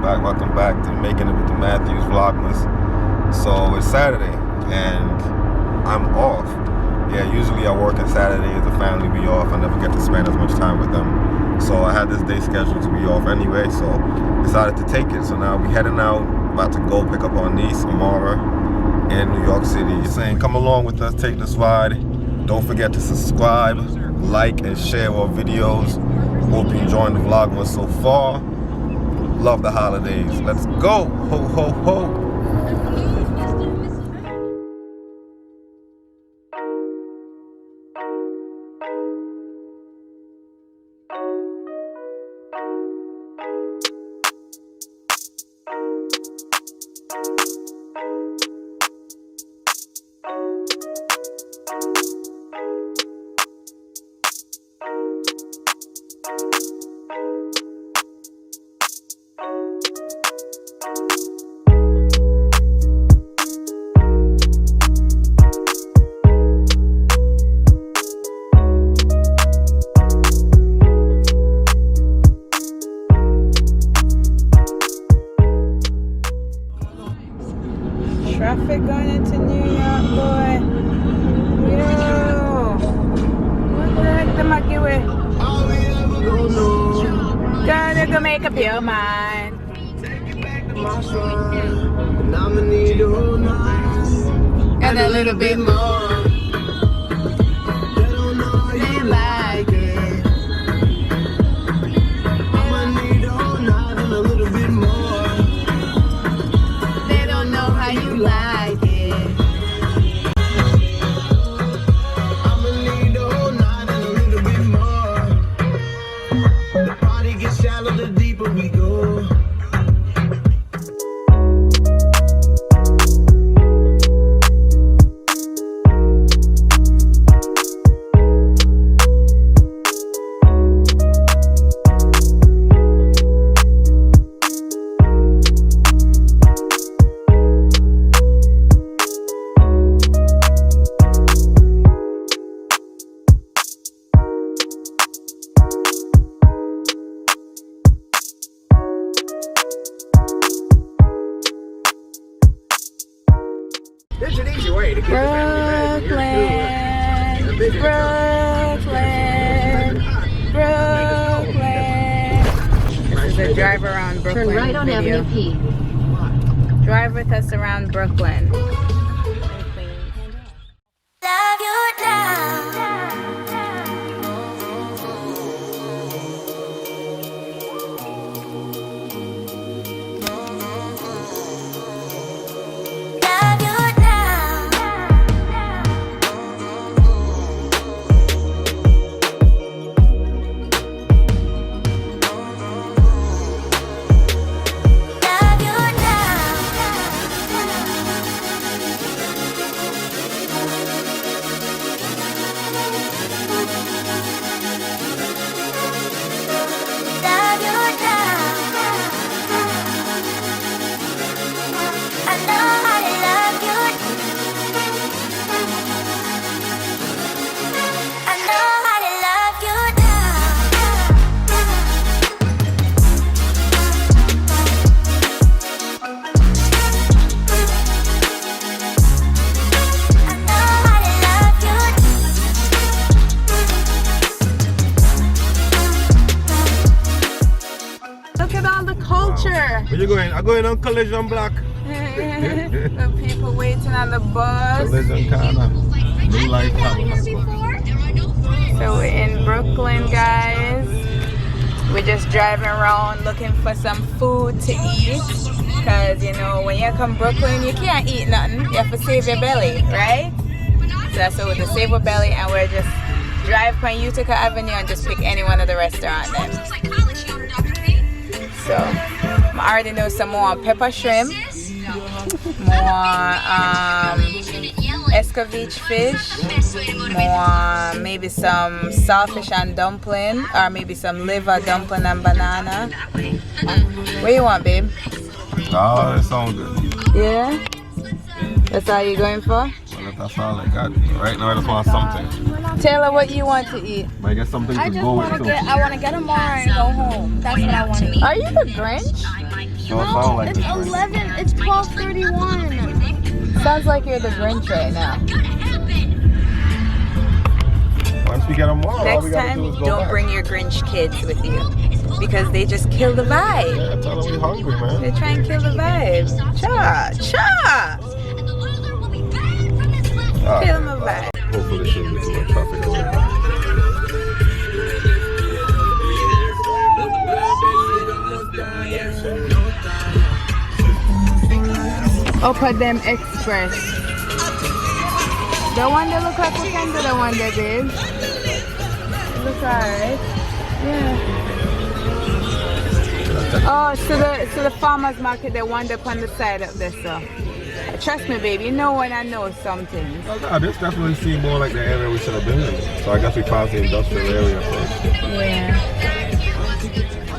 welcome back to Making It with the Matthews Vlogmas. So it's Saturday and I'm off. Yeah, usually I work on Saturdays, the family be off, I never get to spend as much time with them. So I had this day scheduled to be off anyway, so decided to take it. So now we heading out, about to go pick up our niece, Amara, in New York City. Saying come along with us, take this ride. Don't forget to subscribe, like, and share our videos. Hope you're enjoying the Vlogmas so far. Love the holidays. Let's go. Ho, ho, ho. Traffic going into New York, boy. Yo. What the heck the Mackie way? Gotta go make up your mind. And a little bit more. They like it. I'ma need a whole night and a little bit more. They don't know how you like it. I'ma need a whole night and a little bit more. The party gets shallow the deeper we go. There's an easy way to get Brooklyn. This is a drive around Brooklyn. Turn right on video. Avenue P. Drive with us around Brooklyn. Love you now. Love you now. Love you Love you now. I know how to love you. I know how to love you I know how to love you. Look at all the culture. Where you going? I'm going on Collision Block. The people waiting on the bus. Collision Corner. New Life House. So we're in Brooklyn, guys. We're just driving around looking for some food to eat. Because, you know, when you come Brooklyn, you can't eat nothing. You have to save your belly, right? So that's what we're to save our belly, and we're just drive from Utica Avenue and just pick any one of the restaurants then. So, I already know some more pepper shrimp, more escovitch fish, more maybe some saltfish and dumpling, or maybe some liver dumpling and banana. What you want, babe? Oh, that sounds good. Yeah? That's all you're going for? Well, that's all I got. Right now I just want something. Taylor, what you want to eat? Might get something to go with too. I want to get a more and go home. That's what I want to eat. Are you the Grinch? Don't sound like It's the Grinch. 11. It's 12:31. Sounds like you're the Grinch right now. Once we get them all we Next gotta time, do is go don't back. bring your Grinch kids with you because they just kill the vibe. Yeah, tell them we hungry, man. They try and kill the vibe. Cha, cha. Alright, Kill my vibe. hopefully there shouldn't be too much traffic over there. Upper Them Express. The one that look like we can do the one there, babe. It looks alright. Yeah. Oh, so the farmer's market, the one up on the side of this, so. Trust me, baby, you know when I know something. Oh, God, this definitely seemed more like the area we should have been in. So I guess we passed the industrial area first. Yeah.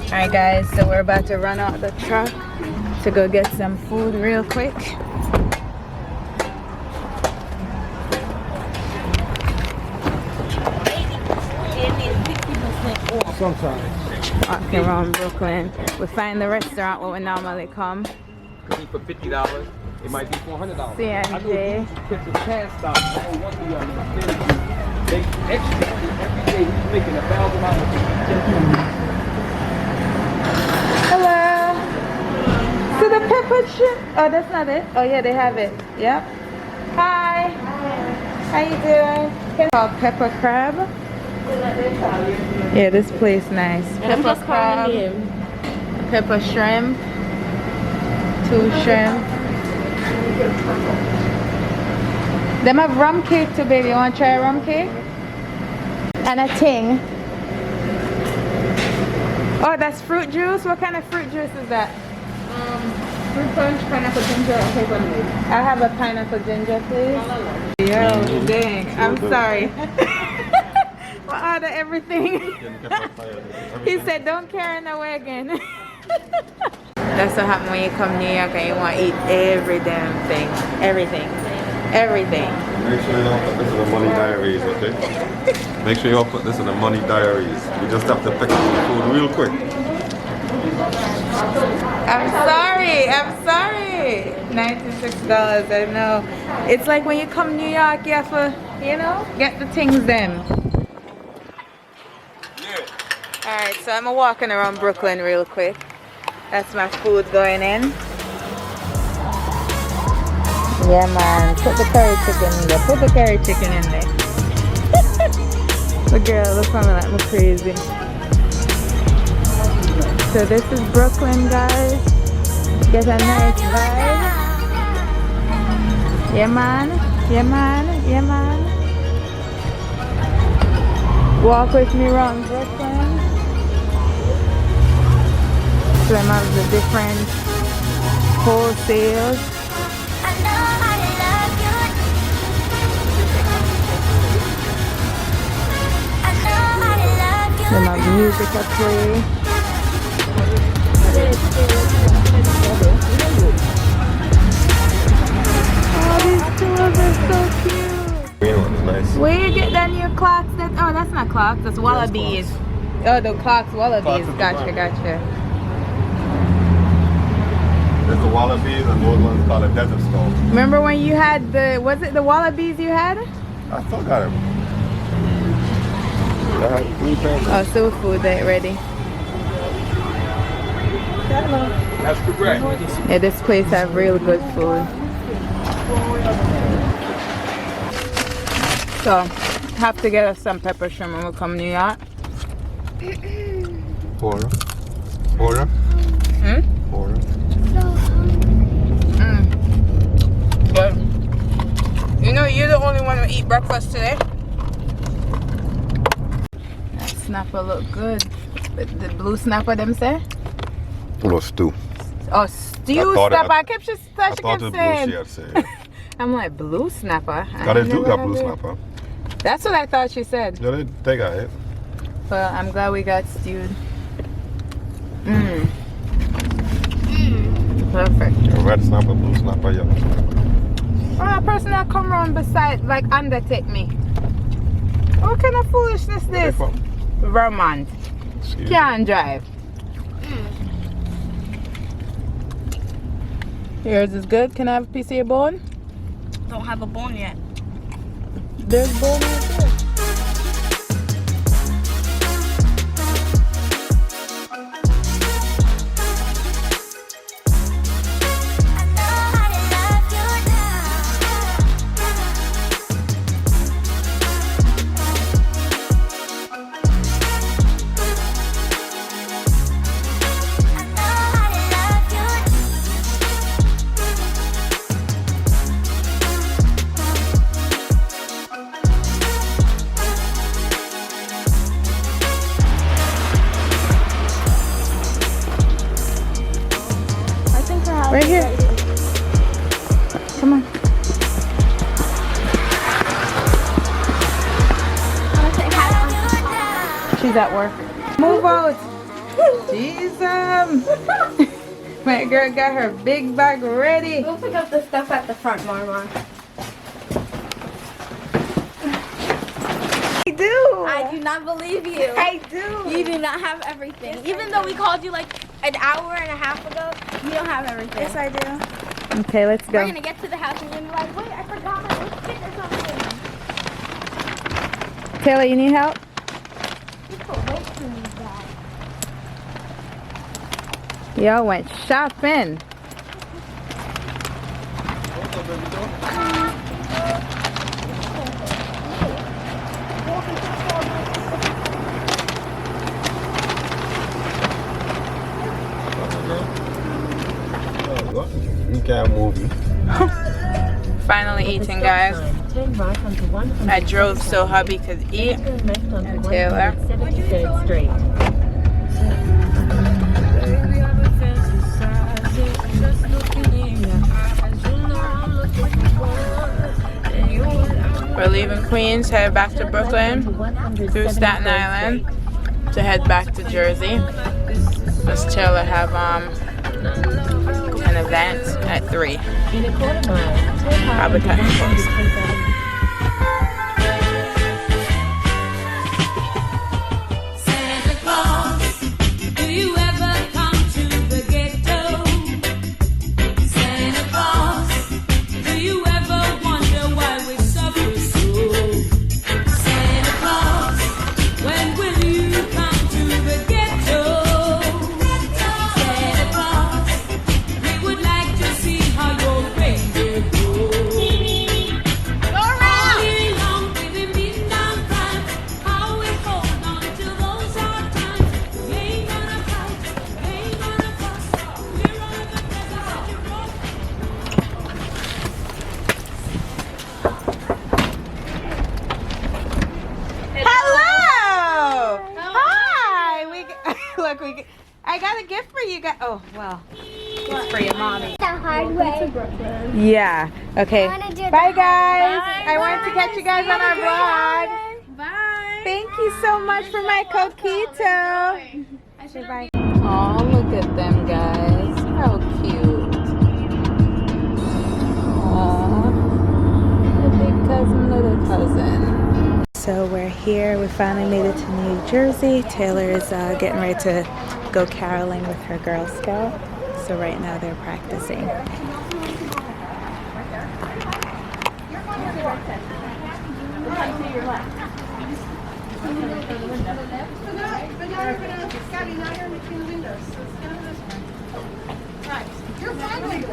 Alright guys, so we're about to run out the truck to go get some food real quick. Sometimes. Walking around Brooklyn. We find the restaurant where we normally come. Could be for $50. It might be $400. CNJ. I know you put the cash stop. I don't want to they extra every day. He's making $1,000. Hello. So the pepper chip. Oh, that's not it. Oh yeah, they have it. Yep. Hi. How you doing? Called pepper crab. Yeah, this place nice. Pepper crab. Pepper shrimp. 2 shrimp. Them have rum cake too, baby. You want to try a rum cake? And a ting. Oh, that's fruit juice? What kind of fruit juice is that? Fruit punch, pineapple ginger, and hazelnut. I'll have a pineapple ginger, please. Yo, dang. I'm sorry. We'll order everything. He said, don't carry no way again. That's what happens when you come to New York and you want to eat every damn thing. Everything. Everything. Make sure you don't put this in the money diaries, okay? Make sure you don't put this in the money diaries. We just have to pick up the food real quick. I'm sorry. I'm sorry. $96, I know. It's like when you come to New York, you have to, you know, get the things then. Alright, so I'm walking around Brooklyn real quick. That's my food going in. Yeah, man. Put the curry chicken in there. Put the curry chicken in there. The girl looks at me like I'm crazy. So this is Brooklyn, guys. Get a nice vibe. Yeah, man. Yeah, man. Yeah, man. Walk with me around Brooklyn. Some of the different wholesales. I know I love you. I know I love you. Some of the music I play. Oh, these stores are so cute. Green one's nice. Where you get that new Clarks? That, oh, that's not Clarks. That's Wallabies. Oh, the Clarks Wallabies. Clarks is the Gotcha, brand. gotcha. There's the Wallabies and those ones called a Desert Storm. Remember when you had the, was it the Wallabies you had? I still got it. I had 3 pairs. Oh, so food that ready. That's correct. Yeah, this place have real good food. So, have to get us some pepper shrimp when we come to New York. Order. Order. Hmm? Order. But, you know, you're the only one who eat breakfast today. That snapper look good. The blue snapper, them say? Little stew. Oh, stew thought it- snapper. I kept just I thought she thought kept it was blue saying. she had said. I'm like, blue snapper? I Got it, ain't do never got had blue it. snapper. That's what I thought she said. Yeah, they got it. Well, I'm glad we got stewed. Perfect. Red snapper, blue snapper, yellow snapper. Oh, a person that come around beside, like, undertake me. What kind of foolishness Where they this? from? Vermont. Excuse me. Can't drive. Yours is good. Can I have a piece of your bone? Don't have a bone yet. There's bone right there. Right here. Come on. She's at work. Move out. Jesus. My girl got her big bag ready. We'll pick up the stuff at the front, Mama. I do. I do not believe you. I do. You do not have everything. Even though we called you like an hour and a half ago, you don't have everything. Yes, I do. Okay, let's We're go. gonna get to the house and you're gonna be like, wait, I forgot my lipstick or something. Taylor, you need help? You could wait for me, Dad. Y'all went shopping. You can't move me. Finally eating, guys. I drove so hubby could eat. And Taylor. We're leaving Queens, head back to Brooklyn through Staten Island to head back to Jersey. Because Taylor have an event at 3. Probably cutting close. Santa Claus, do you ever come to the ghetto? Santa Claus, do you ever wonder why we suffer so? Santa Claus, when will you come to the ghetto? Santa Claus, we would like to see how your reindeer goes. All year long, we've been beating down times, how we hold on to those hard times. We ain't gonna fight, we ain't gonna fuss. We're all the presents that you brought. Hello! Hi! Look, I got a gift for you guys. Oh, well. It's for your mommy. The hard way. Yeah. Okay. I wanna do the Bye, guys. Bye. I wanted to catch you guys on our vlog. Bye. Thank you so much for my coquito. Say bye. Oh, look at them, guys. How cute. Aww. The big cousin, little cousin. So we're here. We finally made it to New Jersey. Taylor is getting ready to go caroling with her Girl Scout. So right now they're practicing. You're fine with it.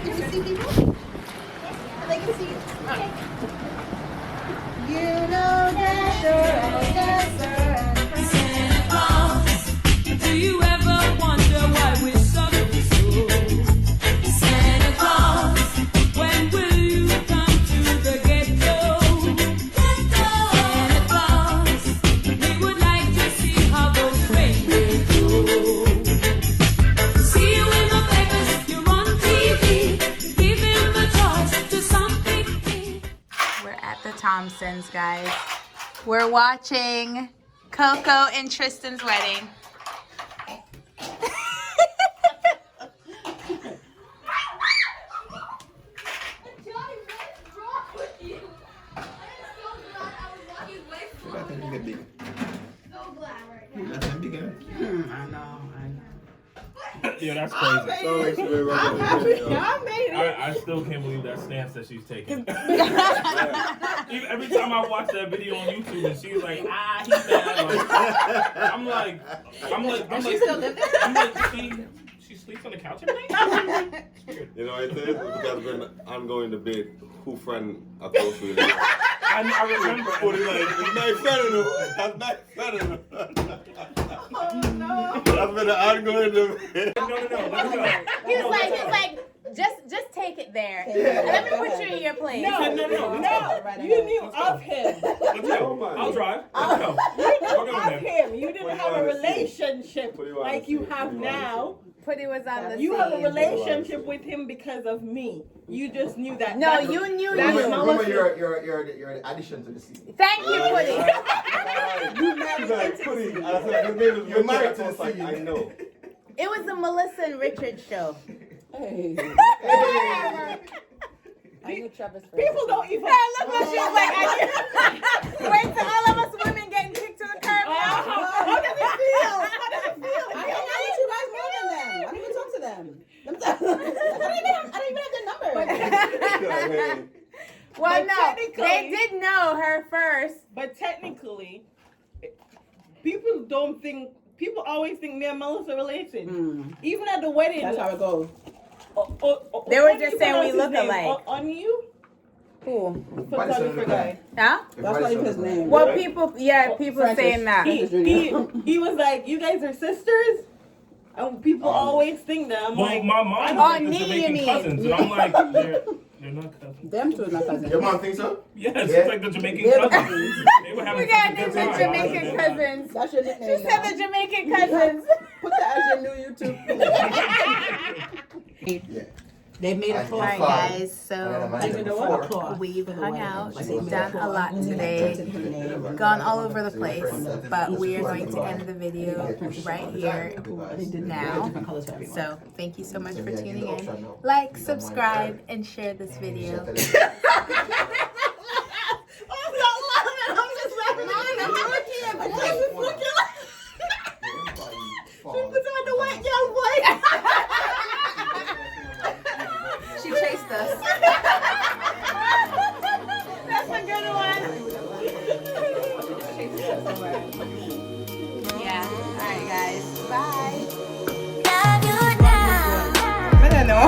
Can you see people? They can see you. You know Dasher and Dancer and Santa Claus, do you ever wonder why we suffer so? Santa Claus, when will you come to the ghetto? Santa Claus, we would like to see how those reindeer go. See you in the papers, you're on TV, give him the choice to some big thing. We're at the Thompsons, guys. We're watching Coco and Tristan's wedding. I know. Yeah, that's crazy. So makes you very I'm happy. I made it. I still can't believe that stance that she's taking. Every time I watch that video on YouTube and she's like, he's mad. I'm like, she sleeps on the couch every night? You know what it is? It's because we're in an ongoing debate who friend a close with. I remember. It's my friend enough. That's my friend enough. Oh no. That's been an ongoing debate. No, let's go. He's like, just take it there. Let me put you in your place. No. You knew of him. Let's go. I'll drive. Let's go. You We're knew going of there. him. You didn't have a relationship like you have now. Putty was on the You have a scene. relationship with him because of me. You just knew that. No, that- you knew that you. Melissa- You're the addition to the scene. Thank you, Putty. You married You're married to the scene. I know. It was the Melissa and Richard show. Hey. I knew Travis first. People don't even. Look what she's like. Wait till all of us women getting kicked to the curb. How does it feel? I know you guys more than them. I don't even talk to them. I don't even have their number. Well, But no, technically- they did know her first. But technically, people don't think. People always think me and Melissa related. Even at the wedding. That's how it goes. They were what do just you saying we pronounce his look name? alike. On you? Who? Photographer guy. Huh? That's not even his name. Well, people Francis. saying that. He was like, you guys are sisters? And people always think that. I'm Well, like, my mom Oh, was me, Jamaican you mean? cousins, and I'm like, they're not cousins. Them two are not cousins. Your mom thinks so? Yes, Yeah. it's like the Jamaican cousins. They were having We got such a good the time. Jamaican cousins. That's your She nickname said now. the Jamaican cousins. Put that as your new YouTube. Yeah. They made I a know. call. Alright guys, I so met them before. we've hung out, we've done a lot today, gone all over the place, but we are going to end the video right here now. So thank you so much for tuning in. Like, subscribe, and share this video. I'm not laughing. I'm just laughing. I'm looking at my She was on the white young boy. She chased us. That's a good one. Yeah. Alright guys. Bye. Love you now. I don't know.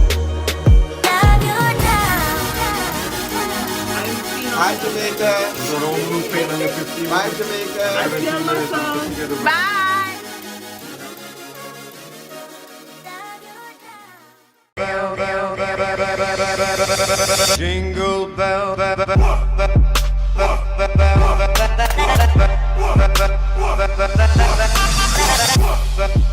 Love you now. Hi, Jamaica. So don't lose pain on your 15. Bye, Jamaica. Bye. Jingle bell. Love you now.